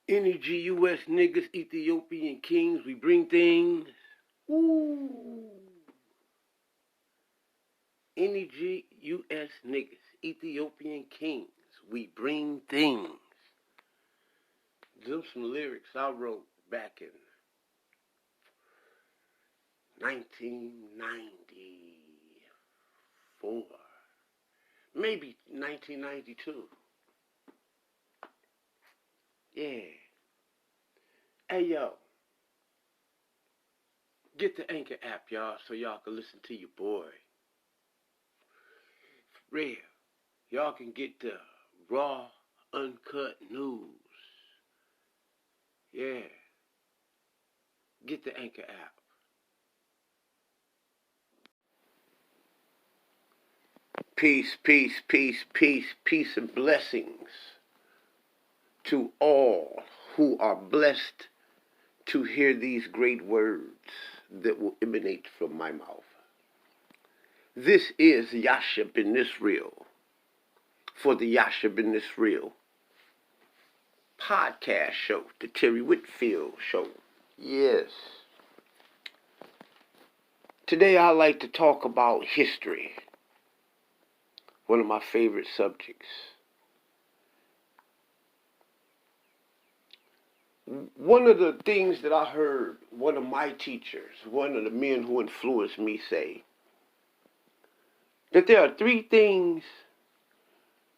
Any GUS niggas, Ethiopian kings, we bring things. Ooh. Any GUS niggas, Ethiopian kings, we bring things. Them some lyrics I wrote back in 1994, maybe 1992. Yeah. Hey, yo. Get the Anchor app, y'all, so y'all can listen to your boy. For real. Y'all can get the raw, uncut news. Yeah. Get the Anchor app. Peace, peace, peace, peace, peace and blessings to all who are blessed to hear these great words that will emanate from my mouth. This is Yasha Ben-Yishrael for the Yasha Ben-Yishrael podcast show, the Terry Whitfield show. Yes. Today I'd like to talk about history, one of my favorite subjects. One of the things that I heard one of my teachers, one of the men who influenced me say, that there are three things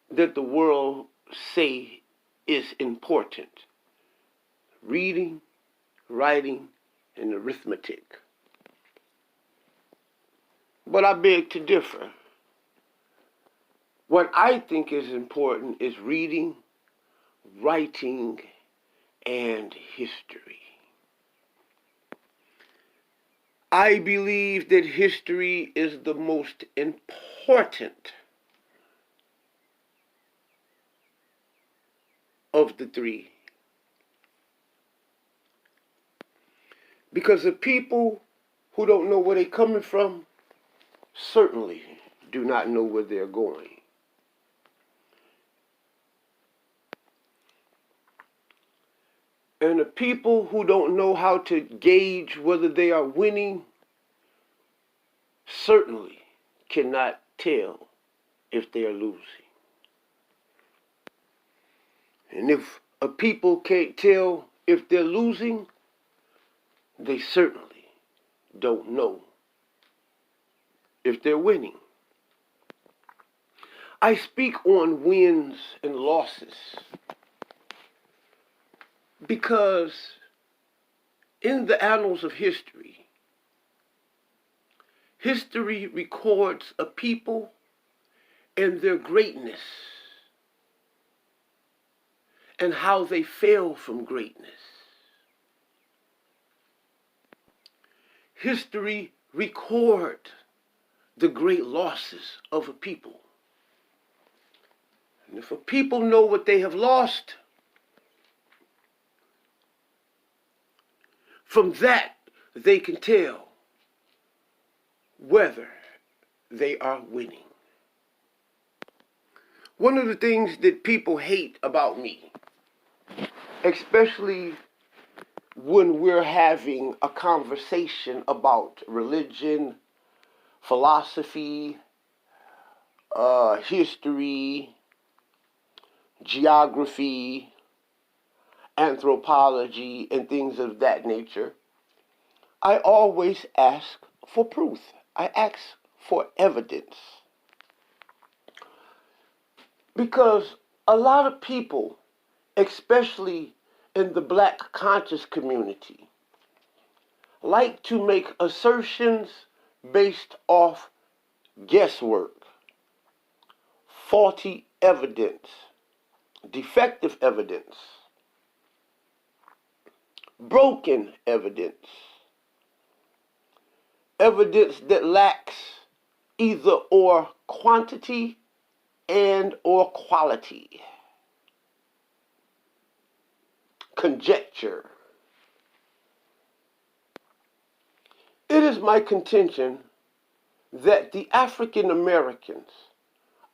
that the world say is important: reading, writing, and arithmetic. But I beg to differ. What I think is important is reading, writing, and history. I believe that history is the most important of the three. Because the people who don't know where they're coming from certainly do not know where they're going. And the people who don't know how to gauge whether they are winning certainly cannot tell if they are losing. And if a people can't tell if they're losing, they certainly don't know if they're winning. I speak on wins and losses because in the annals of history, history records a people and their greatness and how they fell from greatness. History records the great losses of a people. And if a people know what they have lost, from that they can tell whether they are winning. One of the things that people hate about me, especially when we're having a conversation about religion, philosophy, history, geography, anthropology, and things of that nature, I always ask for proof. I ask for evidence. Because a lot of people, especially in the black conscious community, like to make assertions based off guesswork, faulty evidence, defective evidence, broken evidence, evidence that lacks either or quantity and or quality, conjecture. It is my contention that the African Americans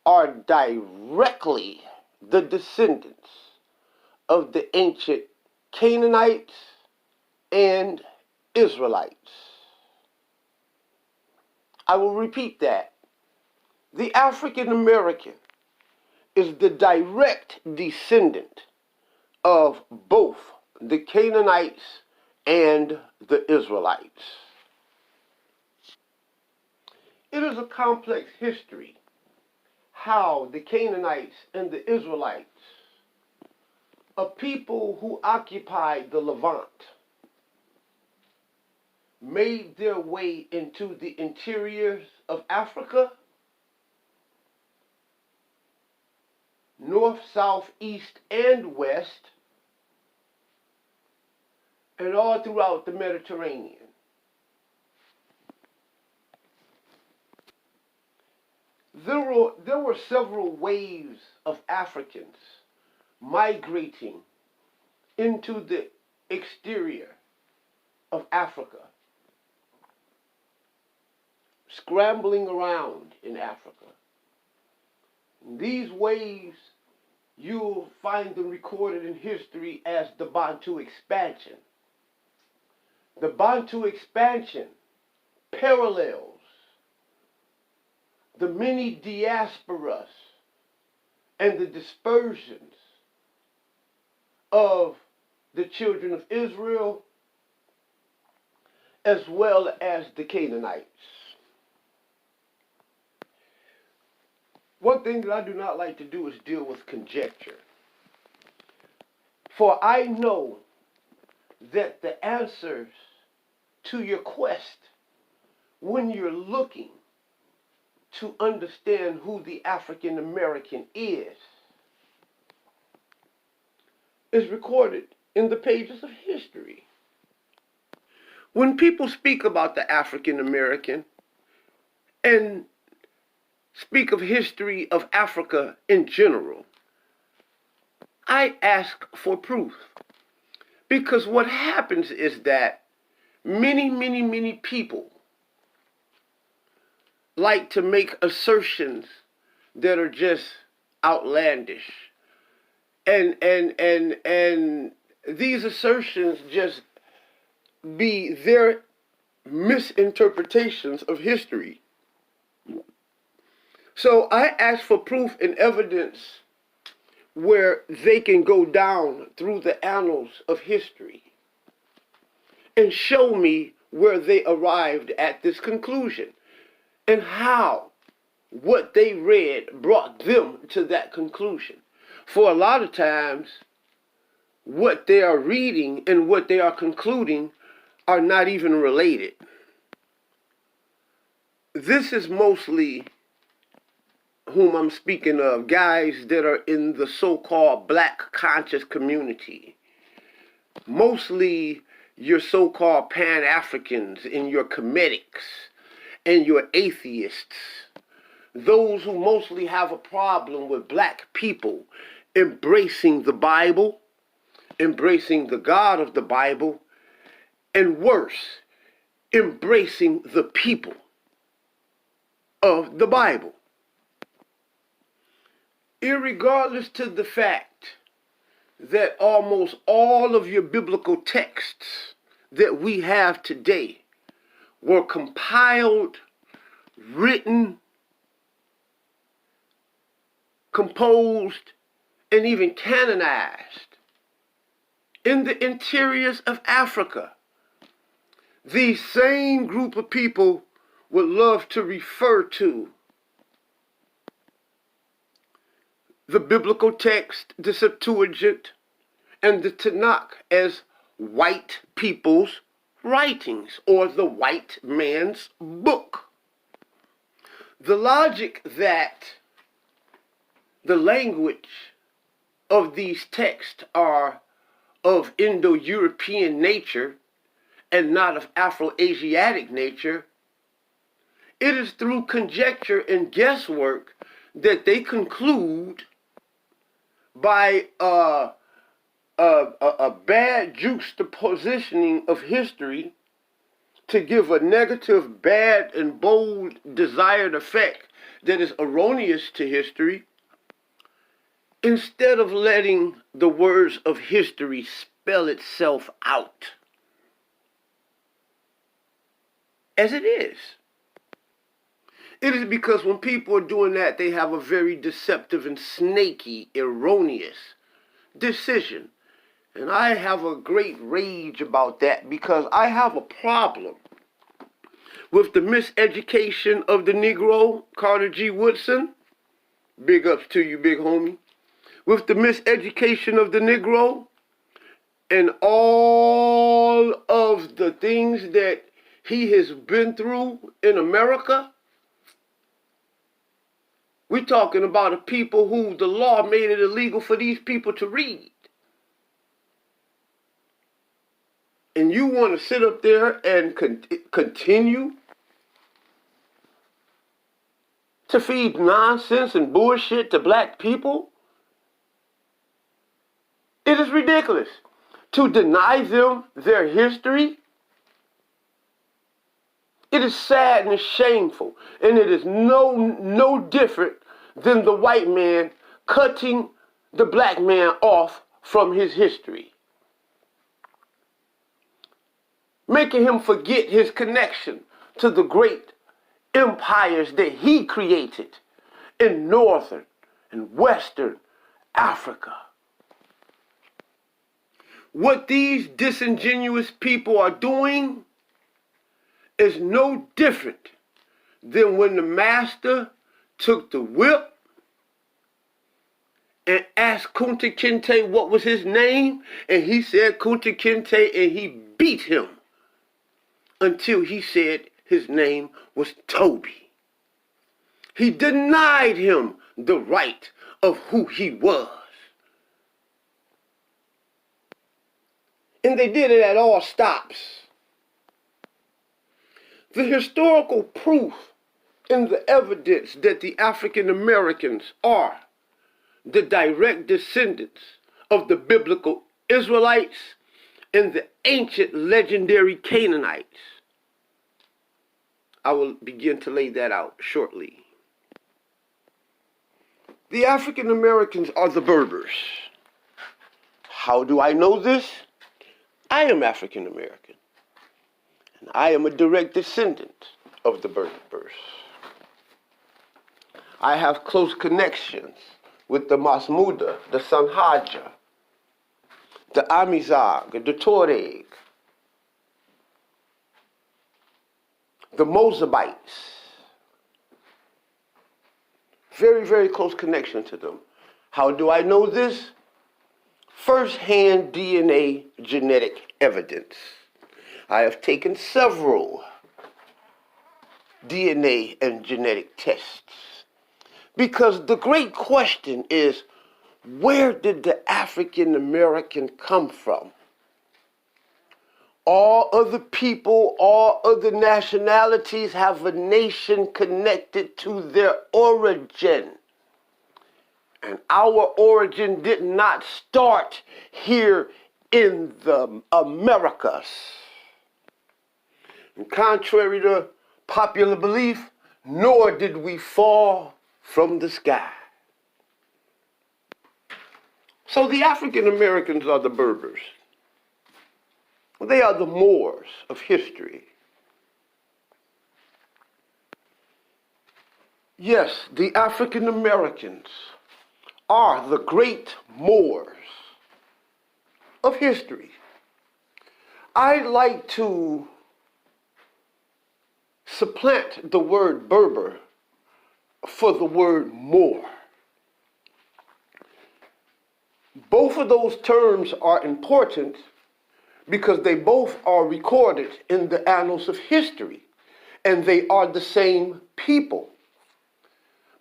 are directly the descendants of the ancient Canaanites, and Israelites. I will repeat that. The African American is the direct descendant of both the Canaanites and the Israelites. It is a complex history how the Canaanites and the Israelites, a people who occupied the Levant, made their way into the interiors of Africa, north, south, east, and west, and all throughout the Mediterranean. There were several waves of Africans migrating into the exterior of Africa, scrambling around in Africa. These waves, you'll find them recorded in history as the Bantu expansion. The Bantu expansion parallels the many diasporas and the dispersions of the children of Israel as well as the Canaanites. One thing that I do not like to do is deal with conjecture. For I know that the answers to your quest, when you're looking to understand who the African American is recorded in the pages of history. When people speak about the African American and speak of history of Africa in general, I ask for proof. Because what happens is that many people like to make assertions that are just outlandish. And these assertions just be their misinterpretations of history. So I ask for proof and evidence where they can go down through the annals of history and show me where they arrived at this conclusion and how what they read brought them to that conclusion. For a lot of times, what they are reading and what they are concluding are not even related. This is mostly whom I'm speaking of, guys that are in the so-called black conscious community. Mostly your so-called Pan-Africans and your Comedics and your atheists. Those who mostly have a problem with black people embracing the Bible, embracing the God of the Bible, and worse, embracing the people of the Bible. Irregardless to the fact that almost all of your biblical texts that we have today were compiled, written, composed, and even canonized in the interiors of Africa. These same group of people would love to refer to the biblical text, the Septuagint, and the Tanakh as white people's writings or the white man's book. The logic that the language of these texts are of Indo-European nature and not of Afro-Asiatic nature, it is through conjecture and guesswork that they conclude by a bad juxtapositioning of history to give a negative, bad, and bold desired effect that is erroneous to history, instead of letting the words of history spell itself out as it is. It is because when people are doing that, they have a very deceptive and snaky, erroneous decision. And I have a great rage about that because I have a problem with the miseducation of the Negro, Carter G. Woodson. Big ups to you, big homie. With the miseducation of the Negro and all of the things that he has been through in America. We're talking about a people who the law made it illegal for these people to read. And you want to sit up there and continue to feed nonsense and bullshit to black people? It is ridiculous to deny them their history. It is sad and shameful, and it is no different than the white man cutting the black man off from his history, making him forget his connection to the great empires that he created in northern and western Africa. What these disingenuous people are doing is no different than when the master took the whip and asked Kunta Kinte what was his name, and he said Kunta Kinte, and he beat him until he said his name was Toby. He denied him the right of who he was. And they did it at all stops. The historical proof and the evidence that the African Americans are the direct descendants of the biblical Israelites and the ancient legendary Canaanites. I will begin to lay that out shortly. The African Americans are the Berbers. How do I know this? I am African American, and I am a direct descendant of the Berbers. I have close connections with the Masmuda, the Sanhaja, the Amizag, the Tuareg, the Mozabites. Very, very close connection to them. How do I know this? First-hand DNA genetic evidence. I have taken several DNA and genetic tests. Because the great question is, where did the African American come from? All other people, all other nationalities have a nation connected to their origin. And our origin did not start here in the Americas. And contrary to popular belief, nor did we fall from the sky. So the African Americans are the Berbers. They are the Moors of history. Yes, the African Americans are the great Moors of history. I like to supplant the word Berber for the word Moor. Both of those terms are important because they both are recorded in the annals of history, and they are the same people.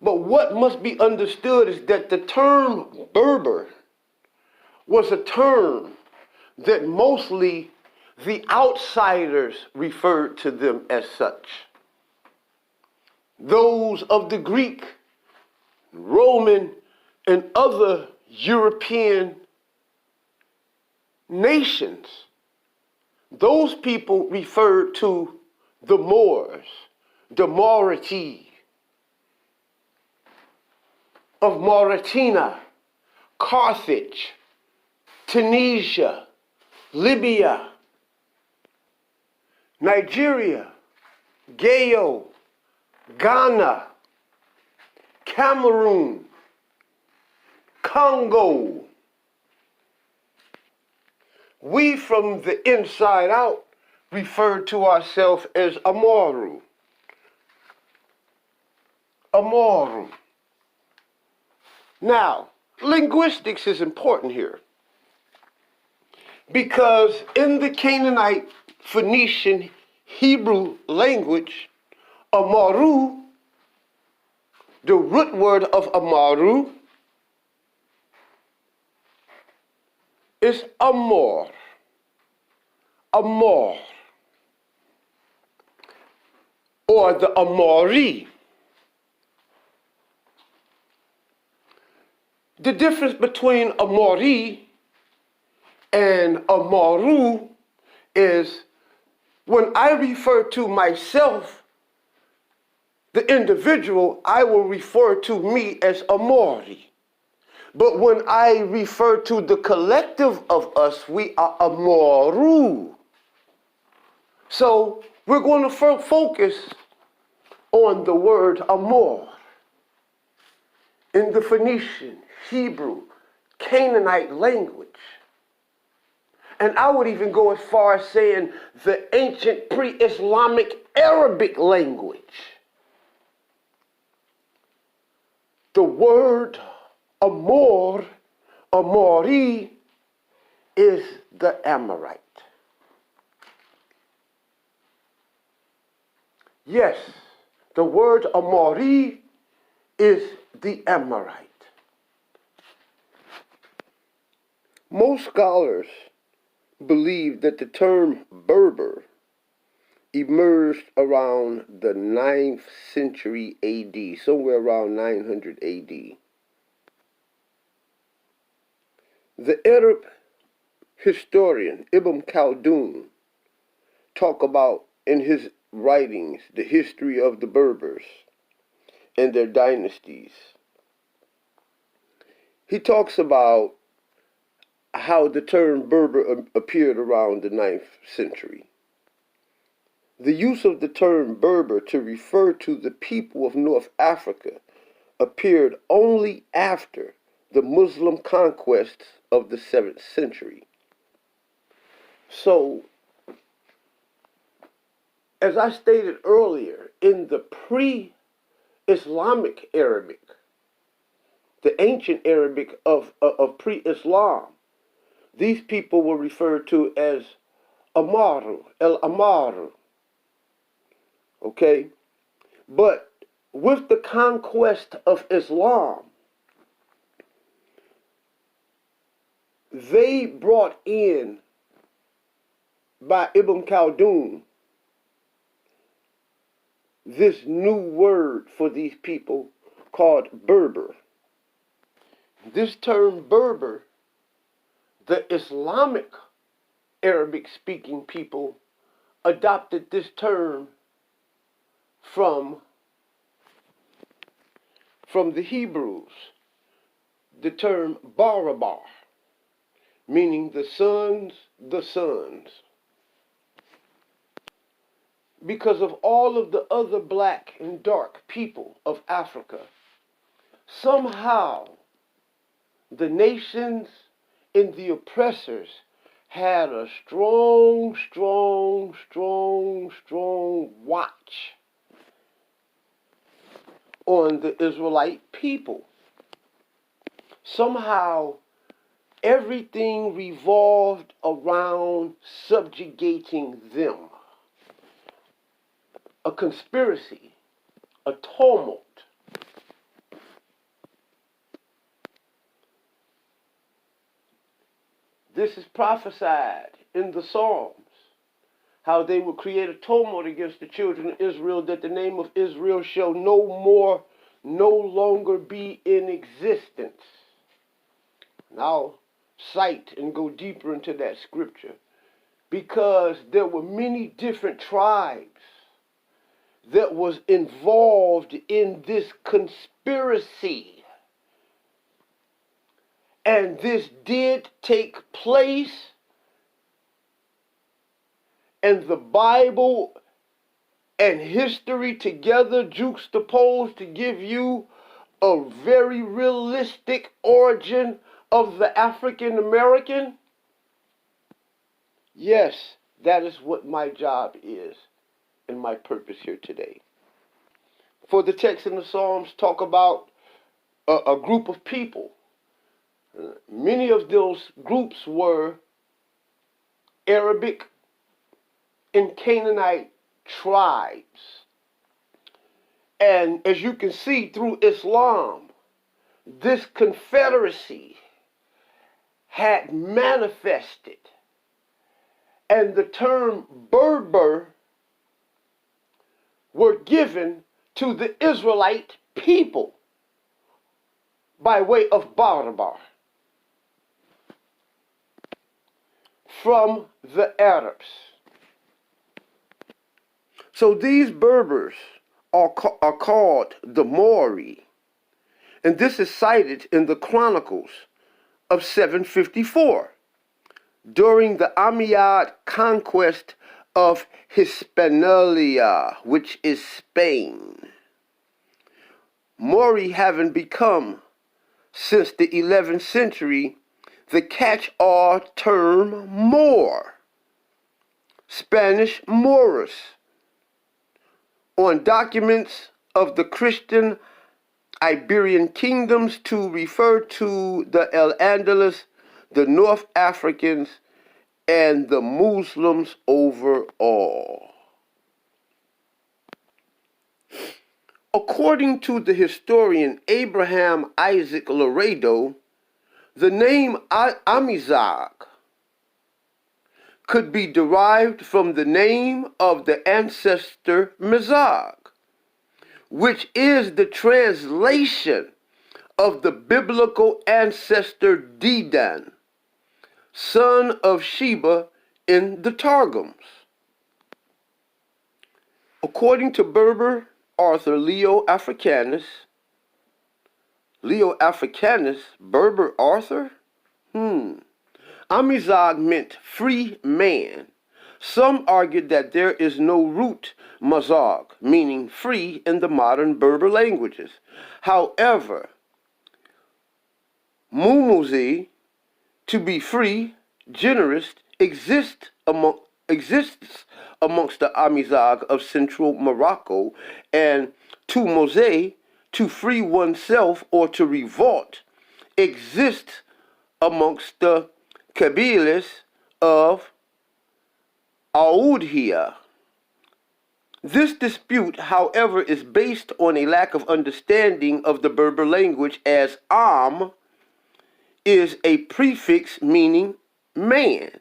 But what must be understood is that the term Berber was a term that mostly the outsiders referred to them as such. Those of the Greek, Roman, and other European nations, those people referred to the Moors, the Amorites of Mauritania, Carthage, Tunisia, Libya, Nigeria, Gayo, Ghana, Cameroon, Congo. We from the inside out refer to ourselves as Amoru. Amoru. Now, linguistics is important here because in the Canaanite, Phoenician, Hebrew language, Amaru, the root word of Amaru is Amor. Amor. Or the Amori. The difference between Amori and Amaru is when I refer to myself, the individual, I will refer to me as Amori. But when I refer to the collective of us, we are Amoru. So we're going to focus on the word Amor in the Phoenician, Hebrew, Canaanite language. And I would even go as far as saying the ancient pre-Islamic Arabic language. The word Amor, Amori, is the Amorite. Yes, the word Amori is the Amorite. Most scholars believe that the term Berber emerged around the 9th century AD, somewhere around 900 AD. The Arab historian Ibn Khaldun talk about in his writings the history of the Berbers and their dynasties. He talks about how the term Berber appeared around the 9th century. The use of the term Berber to refer to the people of North Africa appeared only after the Muslim conquests of the 7th century. So, as I stated earlier, in the pre-Islamic Arabic, the ancient Arabic of pre-Islam, these people were referred to as Amaru, El Amaru. Okay? But with the conquest of Islam, they brought in, by Ibn Khaldun, this new word for these people called Berber. This term Berber, the Islamic Arabic-speaking people adopted this term from the Hebrews, the term Barabar, meaning the sons. Because of all of the other black and dark people of Africa, somehow the nations and the oppressors had a strong watch on the Israelite people. Somehow everything revolved around subjugating them. A conspiracy, a tumult. This is prophesied in the Psalms, how they will create a tumult against the children of Israel, that the name of Israel shall no longer be in existence. Now, cite and go deeper into that scripture, because there were many different tribes that was involved in this conspiracy. And this did take place and the Bible and history together juxtaposed to give you a very realistic origin of the African American? Yes, that is what my job is and my purpose here today. For the text in the Psalms talk about a group of people. Many of those groups were Arabic and Canaanite tribes. And as you can see through Islam, this confederacy had manifested. And the term Berber were given to the Israelite people by way of Barbar from the Arabs. So these Berbers are called the Moreh, and this is cited in the Chronicles of 754 during the Umayyad conquest of Hispaniola, which is Spain. Moreh having become, since the 11th century, the catch-all term Moor, Spanish Moros, on documents of the Christian Iberian kingdoms to refer to the El-Andalus, the North Africans, and the Muslims overall. According to the historian Abraham Isaac Laredo, the name Amizag could be derived from the name of the ancestor Mizag, which is the translation of the biblical ancestor Dedan, son of Sheba in the Targums. According to Berber author Leo Africanus, Berber author? Amizag meant free man. Some argued that there is no root mazag, meaning free, in the modern Berber languages. However, mumuzi, to be free, generous, exists amongst the Amizag of central Morocco, and to mose, to free oneself or to revolt, exists amongst the Kabilas of Aoudhia. This dispute, however, is based on a lack of understanding of the Berber language, as Am is a prefix meaning man.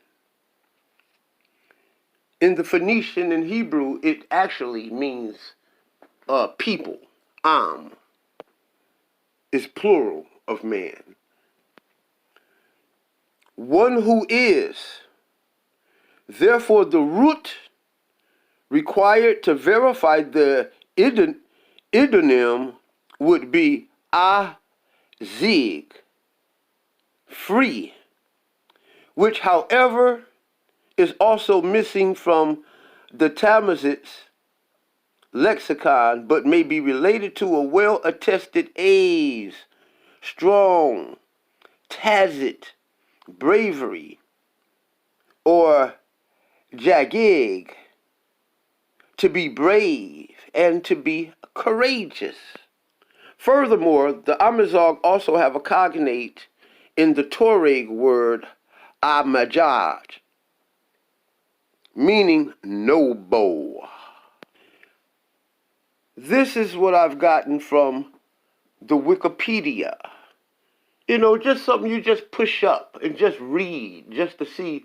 In the Phoenician and Hebrew, it actually means people. Am is plural of man. One who is. Therefore, the root required to verify the idonym would be azig, free, which, however, is also missing from the Talmud's lexicon, but may be related to a well-attested aze, strong, tacit, bravery, or jagig, to be brave and to be courageous. Furthermore, the Amazigh also have a cognate in the Tuareg word Amajaj, meaning noble. This is what I've gotten from the Wikipedia. You know, just something you just push up and just read, just to see,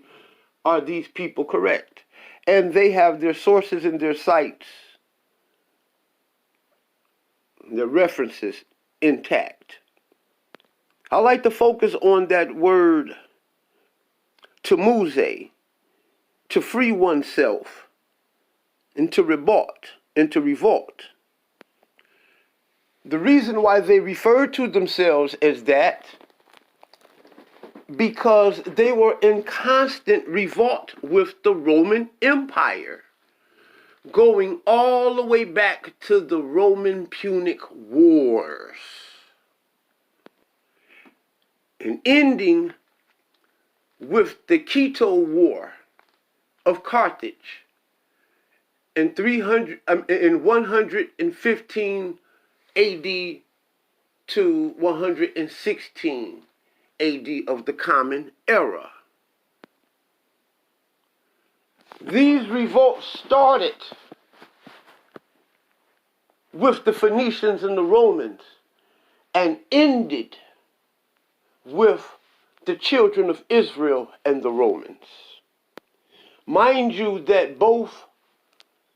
are these people correct? And they have their sources and their sites, their references intact. I like to focus on that word, tamuze, to free oneself, and to revolt. The reason why they refer to themselves as that because they were in constant revolt with the Roman Empire, going all the way back to the Roman Punic Wars, and ending with the Quito War of Carthage in 115 AD to 116 AD of the Common Era. These revolts started with the Phoenicians and the Romans and ended with the children of Israel and the Romans. Mind you that both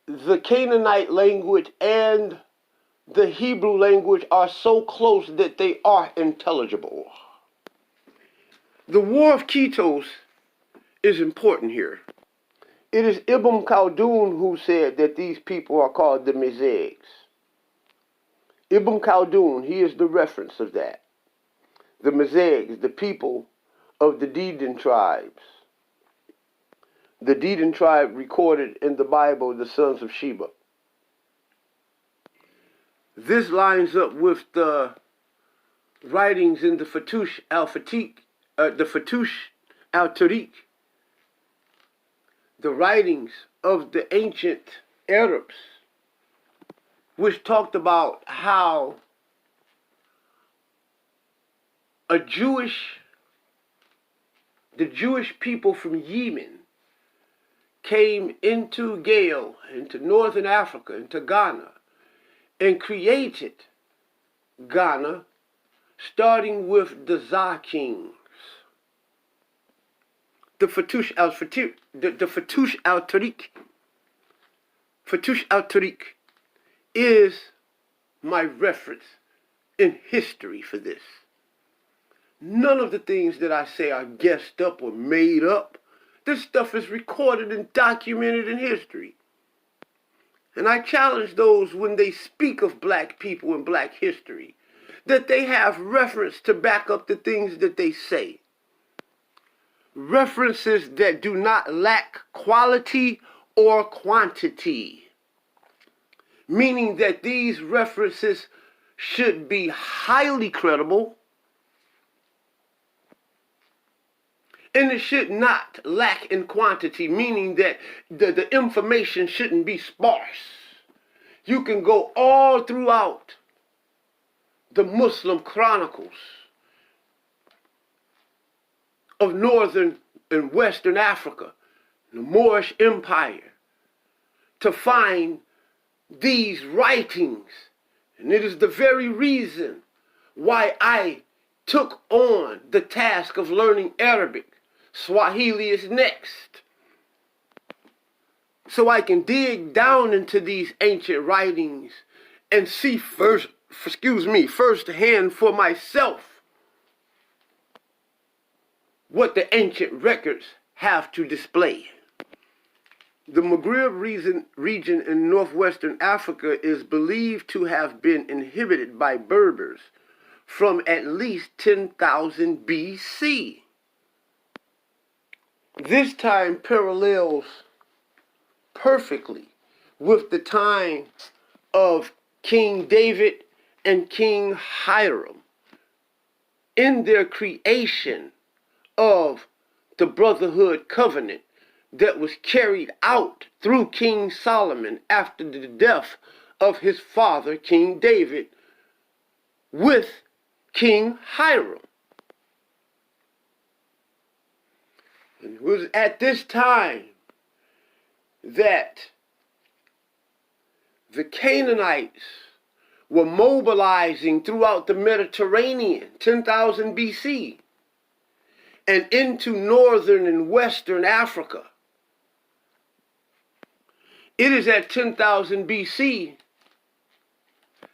the Canaanite language and the Hebrew language are so close that they are intelligible. The War of Quitos is important here. It is Ibn Khaldun who said that these people are called the Mezegs. Ibn Khaldun, he is the reference of that. The Mezegs, the people of the Judaen tribes. The Judaen tribe recorded in the Bible, the sons of Sheba. This lines up with the writings in the Fatoush al-Tariq, the writings of the ancient Arabs, which talked about how the Jewish people from Yemen came into Gale, into northern Africa, into Ghana, and created Ghana, starting with the Za kings. The Fatoush al-Tariq is my reference in history for this. None of the things that I say are guessed up or made up. This stuff is recorded and documented in history. And I challenge those when they speak of black people and black history, that they have reference to back up the things that they say. References that do not lack quality or quantity. Meaning that these references should be highly credible, and it should not lack in quantity, meaning that the information shouldn't be sparse. You can go all throughout the Muslim chronicles of northern and western Africa, the Moorish Empire, to find these writings. And it is the very reason why I took on the task of learning Arabic. Swahili is next. So I can dig down into these ancient writings and see firsthand for myself what the ancient records have to display. The Maghreb region in northwestern Africa is believed to have been inhabited by Berbers from at least 10,000 BC. This time parallels perfectly with the time of King David and King Hiram in their creation of the Brotherhood Covenant that was carried out through King Solomon after the death of his father, King David, with King Hiram. And it was at this time that the Canaanites were mobilizing throughout the Mediterranean, 10,000 BC, and into northern and western Africa. It is at 10,000 BC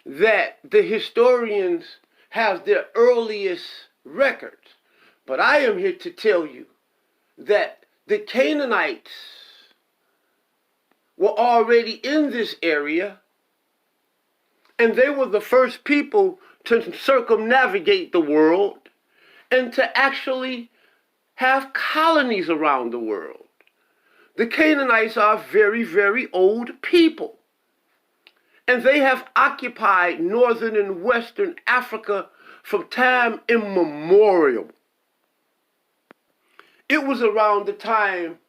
that the historians have their earliest records. But I am here to tell you that the Canaanites were already in this area, and they were the first people to circumnavigate the world and to actually have colonies around the world. The Canaanites are very, very old people. And they have occupied northern and western Africa from time immemorial. It was around the time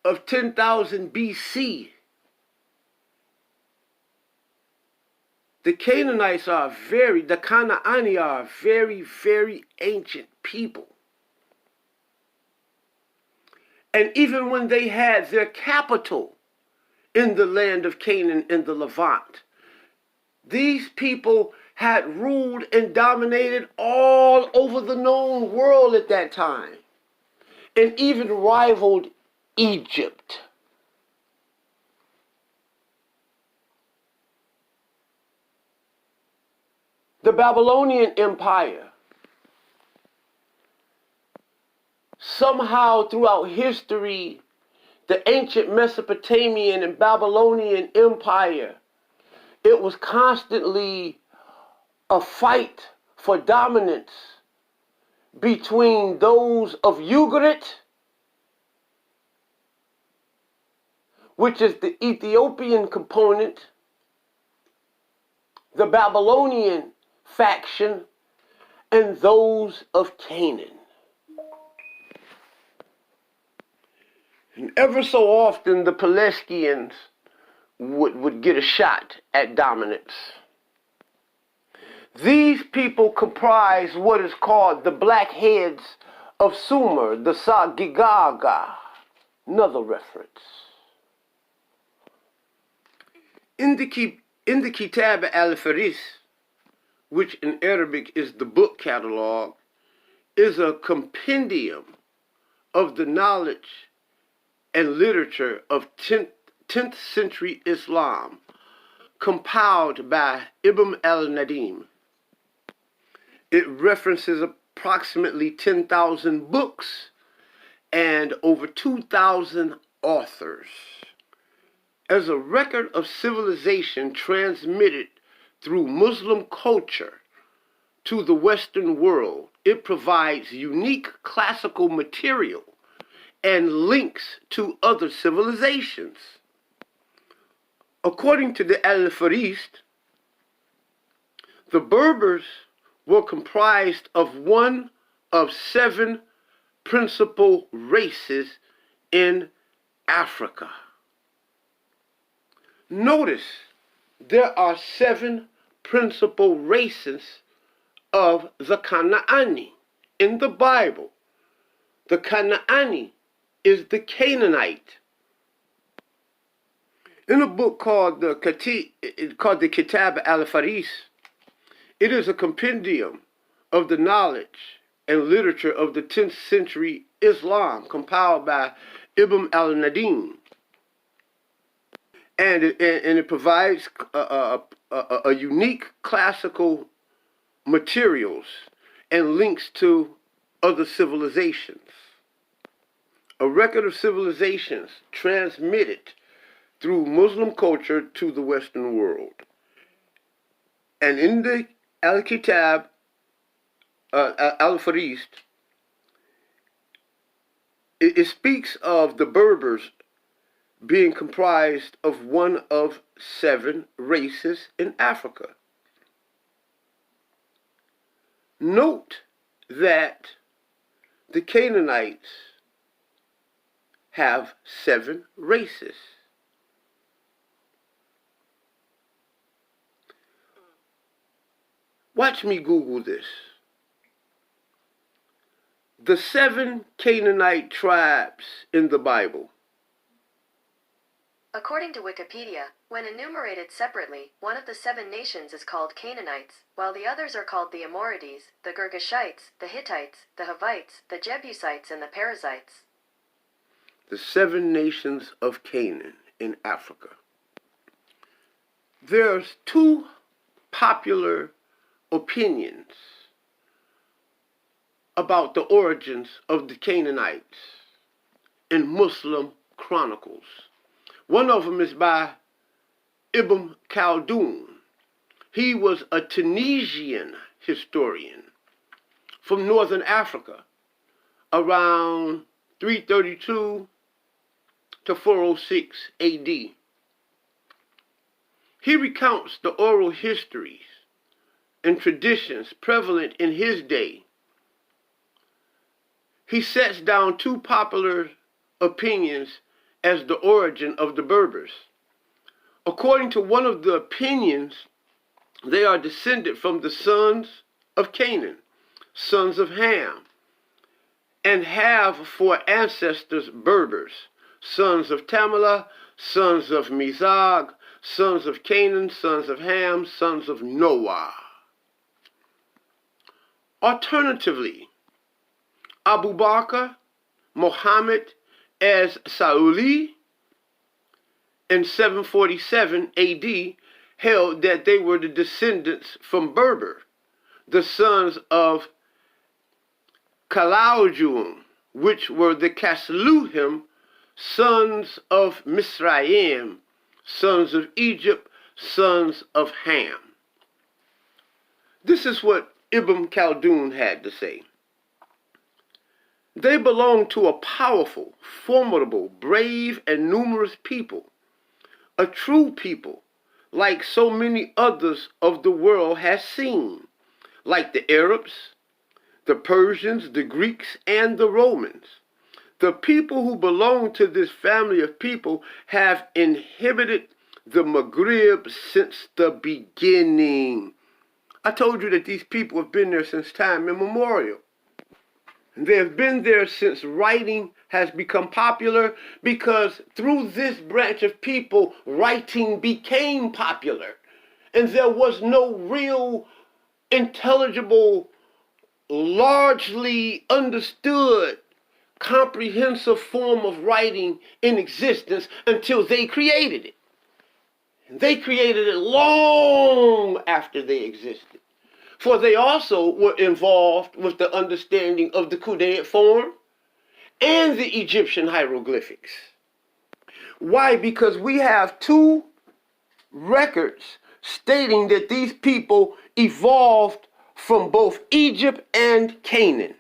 of 10,000 BC. The Canaanites the Canaanite are very, very ancient people. And even when they had their capital in the land of Canaan in the Levant, these people had ruled and dominated all over the known world at that time, and even rivaled Egypt. The Babylonian Empire, somehow throughout history, the ancient Mesopotamian and Babylonian Empire, it was constantly a fight for dominance between those of Ugarit, which is the Ethiopian component, the Babylonian faction, and those of Canaan. And ever so often the Pelasgians would get a shot at dominance. These people comprise what is called the Blackheads of Sumer, the Sagigaga. Another reference. In the Kitab al-Faris, which in Arabic is the book catalog, is a compendium of the knowledge and literature of 10th century Islam, compiled by Ibn al-Nadim. It references approximately 10,000 books and over 2,000 authors. As a record of civilization transmitted through Muslim culture to the Western world, it provides unique classical material and links to other civilizations. According to the Al-Farist, the Berbers were comprised of one of 7 principal races in Africa. Notice there are 7 principal races of the Canaanite in the Bible. The Canaanite is the Canaanite. In a book called the Kitab al-Faris, it is a compendium of the knowledge and literature of the 10th century Islam, compiled by Ibn al-Nadim. And it provides a unique classical materials and links to other civilizations. A record of civilizations transmitted through Muslim culture to the Western world. And in the Al-Kitab al-Faris, it speaks of the Berbers being comprised of one of 7 races in Africa. Note that the Canaanites have 7 races. Watch me Google this. The 7 Canaanite tribes in the Bible. According to Wikipedia, when enumerated separately, one of the 7 nations is called Canaanites, while the others are called the Amorites, the Gargashites, the Hittites, the Hivites, the Jebusites, and the Perizzites. The 7 nations of Canaan in Africa. There's 2 popular opinions about the origins of the Canaanites in Muslim chronicles. One of them is by Ibn Khaldun. He was a Tunisian historian from northern Africa around 332 to 406 AD. He recounts the oral histories and traditions prevalent in his day. He sets down two popular opinions as the origin of the Berbers. According to one of the opinions, they are descended from the sons of Canaan, sons of Ham, and have for ancestors Berbers, sons of Tamala, sons of Mizag, sons of Canaan, sons of Ham, sons of Noah. Alternatively, Abu Bakr, Muhammad as Sauli in 747 AD held that they were the descendants from Berber, the sons of Calaujuum, which were the Casluhim, sons of Misriam, sons of Egypt, sons of Ham. This is what Ibn Khaldun had to say. They belong to a powerful, formidable, brave, and numerous people, a true people, like so many others of the world has seen, like the Arabs, the Persians, the Greeks, and the Romans. The people who belong to this family of people have inhabited the Maghreb since the beginning. I told you that these people have been there since time immemorial. They have been there since writing has become popular, because through this branch of people, writing became popular. And there was no real, intelligible, largely understood, comprehensive form of writing in existence until they created it. And they created it long after they existed. For they also were involved with the understanding of the cuneiform and the Egyptian hieroglyphics. Why? Because we have two records stating that these people evolved from both Egypt and Canaan.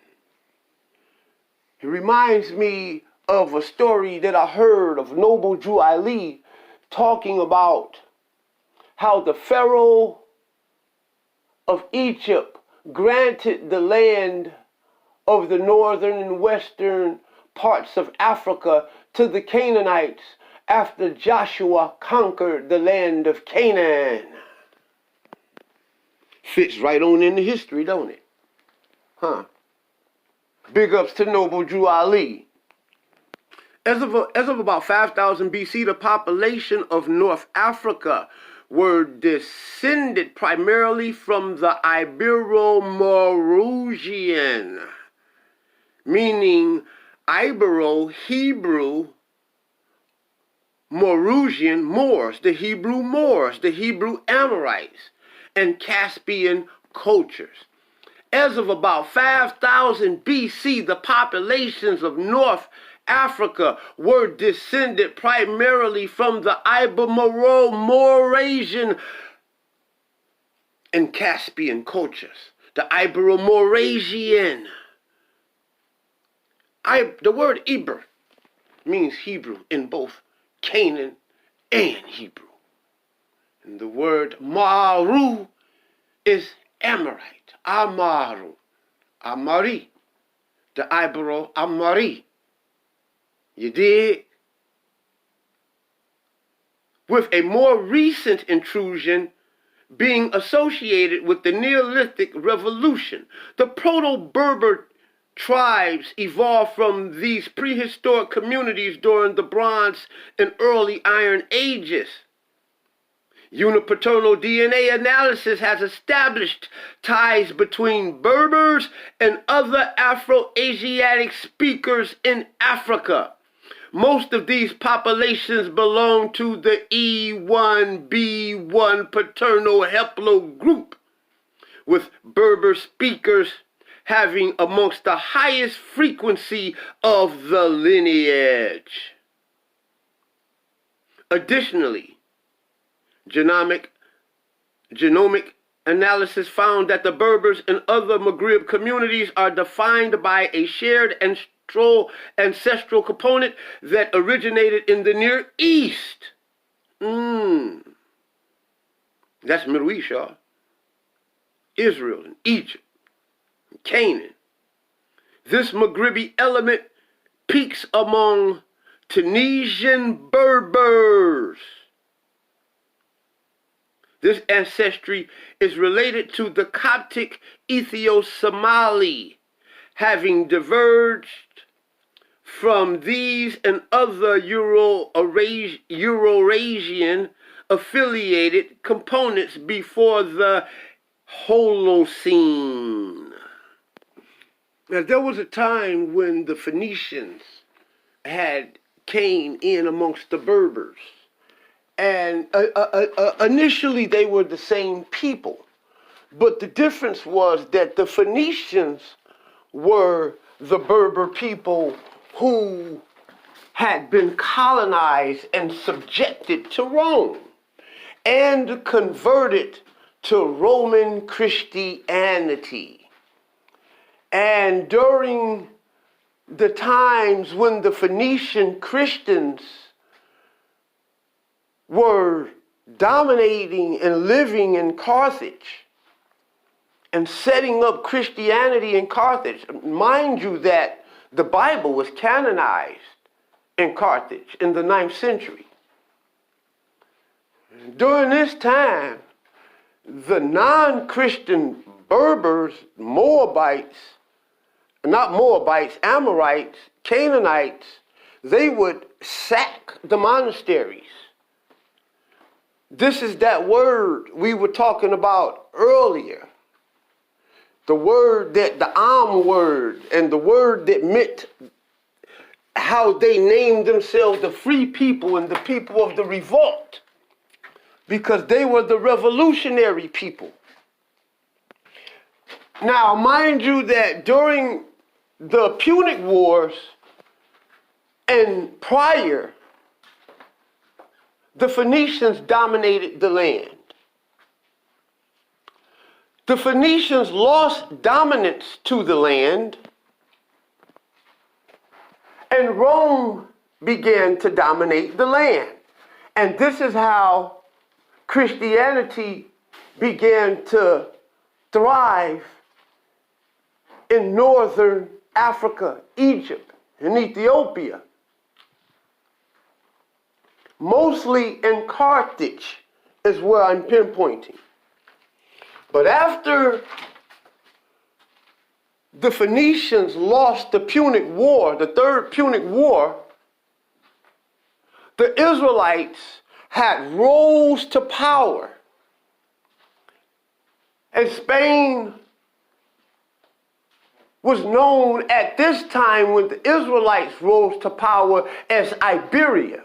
It reminds me of a story that I heard of noble Judaen talking about how the Pharaoh of Egypt granted the land of the northern and western parts of Africa to the Canaanites after Joshua conquered the land of Canaan. Fits right on into history, don't it? Huh? Big ups to noble Judaen. As of about 5000 BC, the population of North Africa were descended primarily from the Ibero-Maurusian, meaning Ibero-Hebrew Maurusian Moors, the Hebrew Moors, the Hebrew Amorites, and Caspian cultures. As of about 5000 BC, the populations of North Africa were descended primarily from the Ibero-Maurasian and Caspian cultures. The Ibero-Maurasian. The word Iber means Hebrew in both Canaan and Hebrew. And the word Maru is Amorite. Amaru. Amari. The Ibero-Amari. You dig? With a more recent intrusion being associated with the Neolithic Revolution. The Proto-Berber tribes evolved from these prehistoric communities during the Bronze and early Iron Ages. Unipaternal DNA analysis has established ties between Berbers and other Afro-Asiatic speakers in Africa. Most of these populations belong to the E1B1 paternal haplogroup, with Berber speakers having amongst the highest frequency of the lineage. Additionally, genomic analysis found that the Berbers and other Maghreb communities are defined by a shared ancestral component that originated in the Near East. That's Middle East, y'all. Israel and Egypt and Canaan. This Maghrebi element peaks among Tunisian Berbers. This ancestry is related to the Coptic Ethio-Somali, having diverged from these and other Eurasian affiliated components before the Holocene. Now, there was a time when the Phoenicians came in amongst the Berbers. And initially they were the same people. But the difference was that the Phoenicians were the Berber people who had been colonized and subjected to Rome and converted to Roman Christianity. And during the times when the Phoenician Christians were dominating and living in Carthage and setting up Christianity in Carthage. Mind you that the Bible was canonized in Carthage in the 9th century. During this time, the non-Christian Berbers, Amorites, Canaanites, they would sack the monasteries. This is that word we were talking about earlier. The word the Am word, and the word that meant how they named themselves the free people and the people of the revolt, because they were the revolutionary people. Now, mind you that during the Punic Wars and prior, the Phoenicians dominated the land. The Phoenicians lost dominance to the land, and Rome began to dominate the land. And this is how Christianity began to thrive in northern Africa, Egypt, and Ethiopia. Mostly in Carthage is where I'm pinpointing. But after the Phoenicians lost the Punic War, the Third Punic War, the Israelites had rose to power. And Spain was known at this time, when the Israelites rose to power, as Iberia.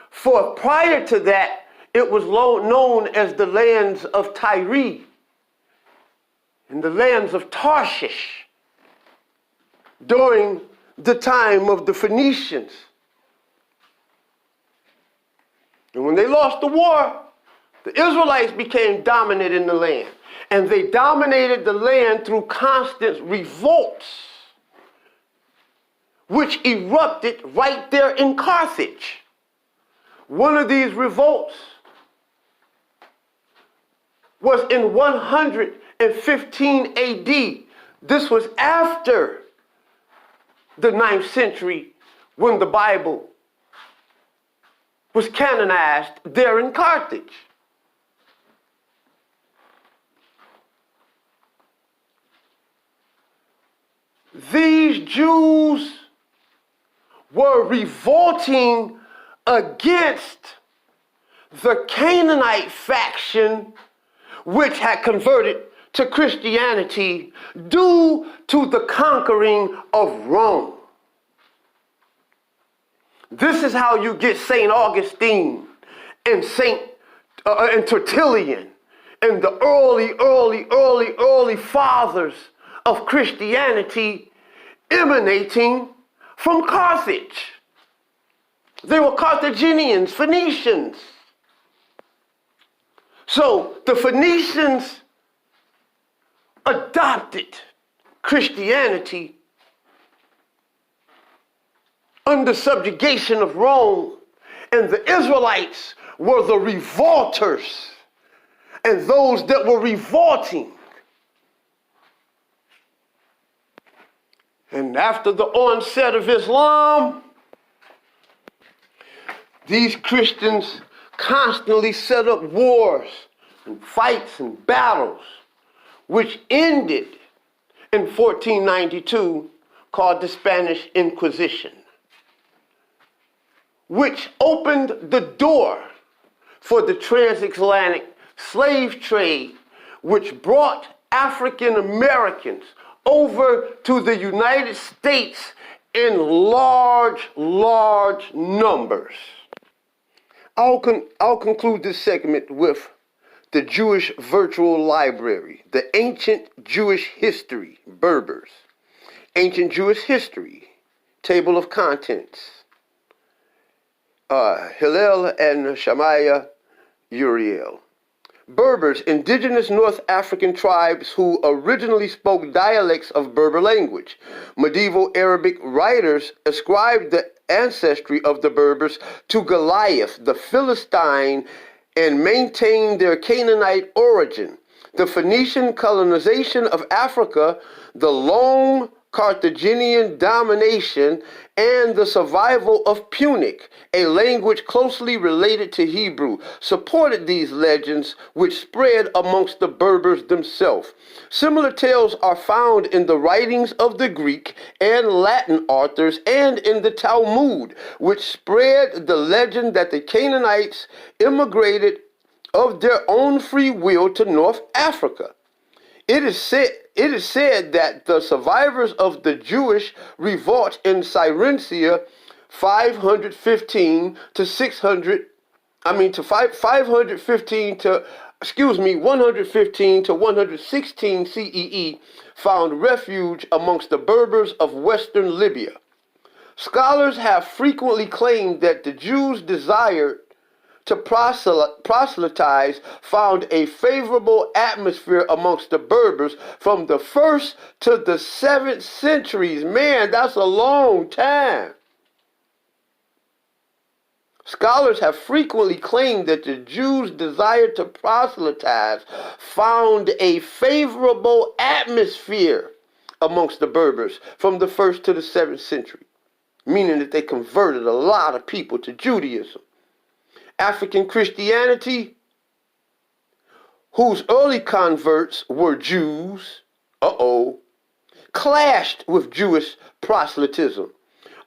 For prior to that, it was known as the lands of Tyre and the lands of Tarshish during the time of the Phoenicians. And when they lost the war, the Israelites became dominant in the land. And they dominated the land through constant revolts, which erupted right there in Carthage. One of these revolts was in 115 AD. This was after the 9th century, when the Bible was canonized there in Carthage. These Jews were revolting against the Canaanite faction, which had converted to Christianity due to the conquering of Rome. This is how you get St. Augustine and and Tertullian and the early fathers of Christianity emanating from Carthage. They were Carthaginians, Phoenicians. So the Phoenicians adopted Christianity under subjugation of Rome, and the Israelites were the revolters and those that were revolting. And after the onset of Islam, these Christians constantly set up wars and fights and battles, which ended in 1492, called the Spanish Inquisition, which opened the door for the transatlantic slave trade, which brought African Americans over to the United States in large numbers. I'll conclude this segment with the Jewish Virtual Library, the Ancient Jewish History, Berbers, Ancient Jewish History, Table of Contents, Hillel and Shemaiah Uriel. Berbers, indigenous North African tribes who originally spoke dialects of Berber language. Medieval Arabic writers ascribed the ancestry of the Berbers to Goliath, the Philistine, and maintained their Canaanite origin. The Phoenician colonization of Africa, the long Carthaginian domination, and the survival of Punic, a language closely related to Hebrew, supported these legends, which spread amongst the Berbers themselves. Similar tales are found in the writings of the Greek and Latin authors and in the Talmud, which spread the legend that the Canaanites immigrated of their own free will to North Africa. It is said that the survivors of the Jewish revolt in Syrincia 115 to 116 CEE found refuge amongst the Berbers of western Libya. Scholars have frequently claimed that the Jews desired to proselytize found a favorable atmosphere amongst the Berbers from the 1st to the 7th centuries. Man, that's a long time. Scholars have frequently claimed that the Jews' desire to proselytize found a favorable atmosphere amongst the Berbers from the 1st to the 7th century, meaning that they converted a lot of people to Judaism. African Christianity, whose early converts were Jews, clashed with Jewish proselytism.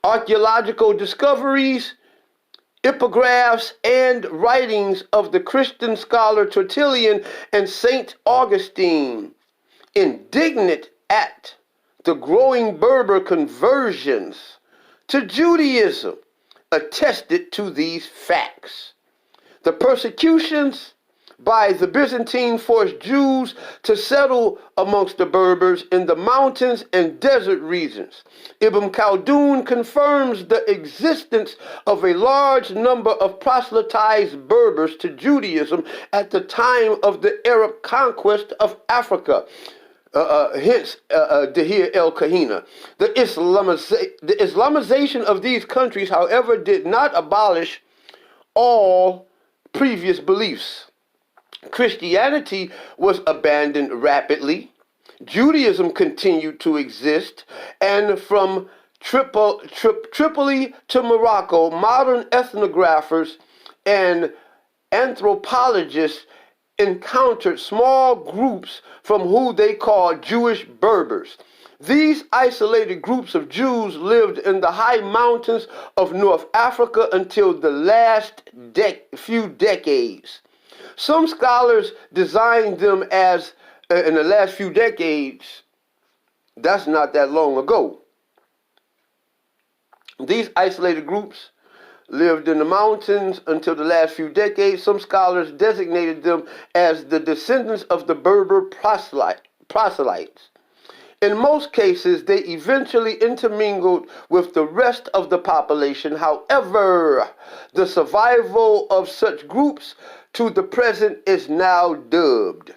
Archaeological discoveries, epigraphs, and writings of the Christian scholar Tertullian and St. Augustine, indignant at the growing Berber conversions to Judaism, attested to these facts. The persecutions by the Byzantine forced Jews to settle amongst the Berbers in the mountains and desert regions. Ibn Khaldun confirms the existence of a large number of proselytized Berbers to Judaism at the time of the Arab conquest of Africa. Hence, Dahir el-Kahina. The Islamization of these countries, however, did not abolish all previous beliefs. Christianity was abandoned rapidly. Judaism continued to exist, and from Tripoli to Morocco, modern ethnographers and anthropologists encountered small groups from who they called Jewish Berbers. These isolated groups of Jews lived in the high mountains of North Africa until the last few decades. Some scholars designed them as, in the last few decades, that's not that long ago. These isolated groups lived in the mountains until the last few decades. Some scholars designated them as the descendants of the Berber proselytes. In most cases, they eventually intermingled with the rest of the population. However, the survival of such groups to the present is now dubbed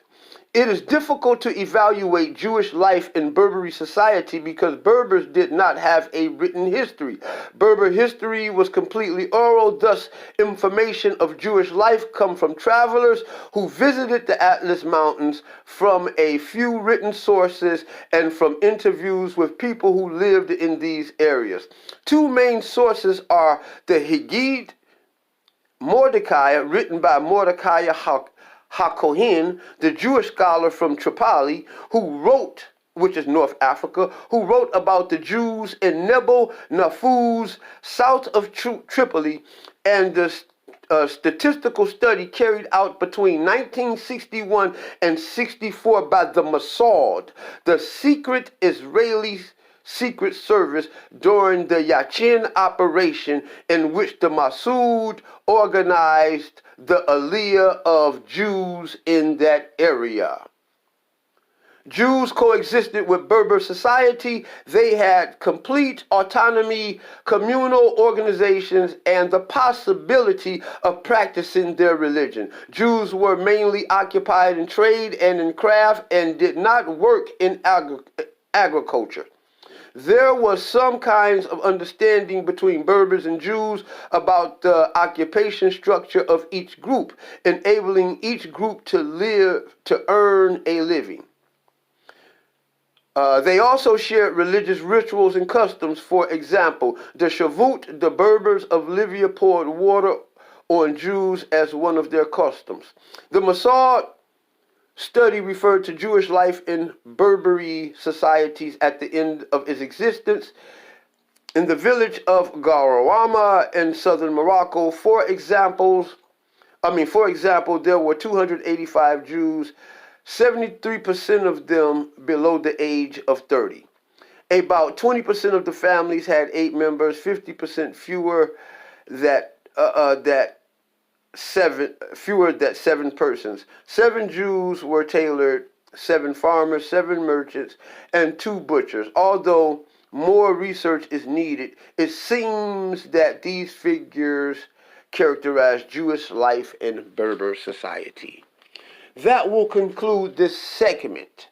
It is difficult to evaluate Jewish life in Berberi society because Berbers did not have a written history. Berber history was completely oral, thus information of Jewish life come from travelers who visited the Atlas Mountains, from a few written sources, and from interviews with people who lived in these areas. Two main sources are the Hagid Mordecai, written by Mordecai HaKohen, the Jewish scholar from Tripoli, who wrote, which is North Africa, who wrote about the Jews in Nebo Nafuz, south of Tripoli, and the statistical study carried out between 1961 and 64 by the Mossad, the secret Israeli Secret Service, during the Yachin operation, in which the Mossad organized the Aliyah of Jews in that area. Jews coexisted with Berber society. They had complete autonomy, communal organizations, and the possibility of practicing their religion. Jews were mainly occupied in trade and in craft and did not work in agriculture. There was some kinds of understanding between Berbers and Jews about the occupation structure of each group, enabling each group to earn a living. They also shared religious rituals and customs. For example, the Shavuot, the Berbers of Libya poured water on Jews as one of their customs. The Mossad study referred to Jewish life in Berberi societies at the end of its existence. In the village of Garawama in southern Morocco, for example, there were 285 Jews, 73% of them below the age of 30. About 20% of the families had 8 members, 50% fewer than 7 persons. 7 Jews were tailored, 7 farmers, 7 merchants, and 2 butchers. Although more research is needed, it seems that these figures characterize Jewish life in Berber society. That will conclude this segment.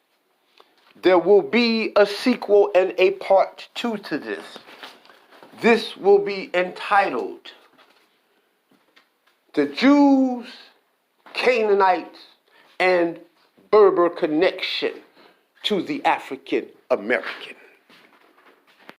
There will be a sequel and a part 2 to this. This will be entitled The Jews, Canaanites, and Berber Connection to the African American.